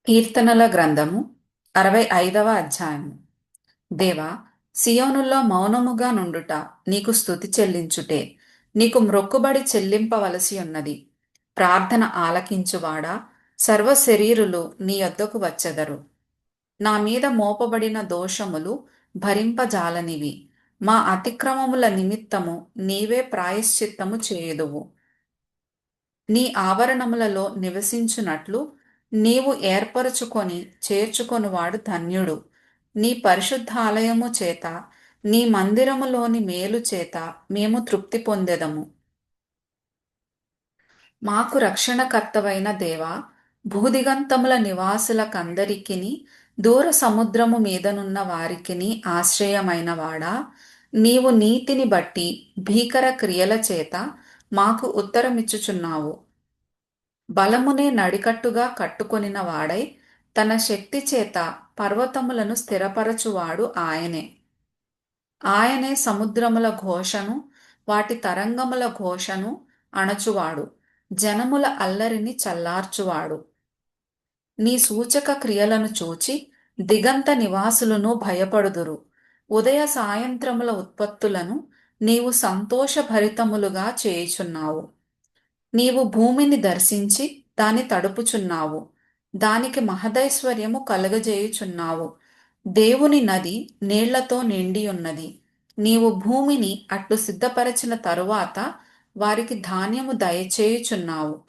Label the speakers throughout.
Speaker 1: కీర్తనల గ్రంథము 65వ అధ్యాయము. దేవా, సియోనులో మౌనముగా నుండుట నీకు స్తుతి చెల్లించుటే. నీకు మ్రొక్కుబడి చెల్లింపవలసి ఉన్నది. ప్రార్థన ఆలకించువాడా, సర్వశరీరులు నీ యొద్దకు వచ్చెదరు. నా మీద మోపబడిన దోషములు భరింపజాలనివి. మా అతిక్రమముల నిమిత్తము నీవే ప్రాయశ్చిత్తము చేయుదువు. నీ ఆవరణములలో నివసించునట్లు నీవు ఏర్పరచుకొని చేర్చుకొనువాడు ధన్యుడు. నీ పరిశుద్ధాలయము చేత, నీ మందిరములోని మేలు చేత మేము తృప్తి పొందెదము. మాకు రక్షణకర్తవైన దేవా, భూదిగంతముల నివాసులకందరికిని, దూర సముద్రము మీదనున్న వారికిని ఆశ్రయమైన వాడా, నీవు నీతిని బట్టి భీకర క్రియల చేత మాకు ఉత్తరమిచ్చుచున్నావు. బలమునే నడికట్టుగా కట్టుకొనిన వాడై, తన శక్తి చేత పర్వతములను స్థిరపరచువాడు ఆయనే. ఆయనే సముద్రముల ఘోషను, వాటి తరంగముల ఘోషను అణచువాడు. జనముల అల్లరిని చల్లార్చువాడు. నీ సూచక క్రియలను చూచి దిగంత నివాసులను భయపడుదురు. ఉదయ సాయంత్రముల ఉత్పత్తులను నీవు సంతోషభరితములుగా చేయుచున్నావు. నీవు భూమిని దర్శించి దాని తడుపుచున్నావు. దానికి మహదైశ్వర్యము కలుగజేయుచున్నావు. దేవుని నది నీళ్లతో నిండియున్నది. నీవు భూమిని అట్లు సిద్ధపరచిన తరువాత వారికి ధాన్యము దయచేయుచున్నావు.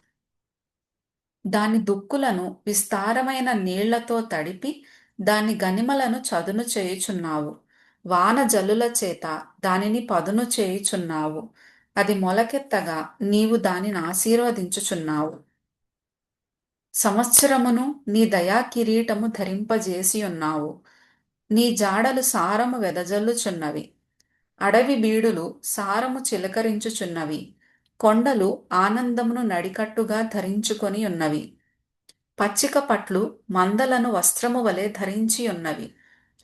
Speaker 1: దాని దుక్కులను విస్తారమైన నీళ్లతో తడిపి దాని గనిమలను చదును చేయుచున్నావు. వాన జల్లుల చేత దానిని పదును చేయుచున్నావు. అది మొలకెత్తగా నీవు దానిని ఆశీర్వదించుచున్నావు. సంవత్సరమును నీ దయా కిరీటము ధరింపజేసి ఉన్నావు. నీ జాడలు సారము వెదజల్లుచున్నవి. అడవి బీడులు సారము చిలకరించుచున్నవి. కొండలు ఆనందమును నడికట్టుగా ధరించుకొని ఉన్నవి. పచ్చిక పట్లు మందలను వస్త్రము వలె ధరించి ఉన్నవి.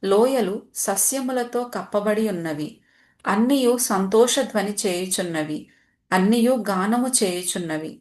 Speaker 1: లోయలు సస్యములతో కప్పబడి ఉన్నవి. అన్నియు సంతోషధ్వని చేయుచున్నవి. అన్నియు గానము చేయుచున్నవి.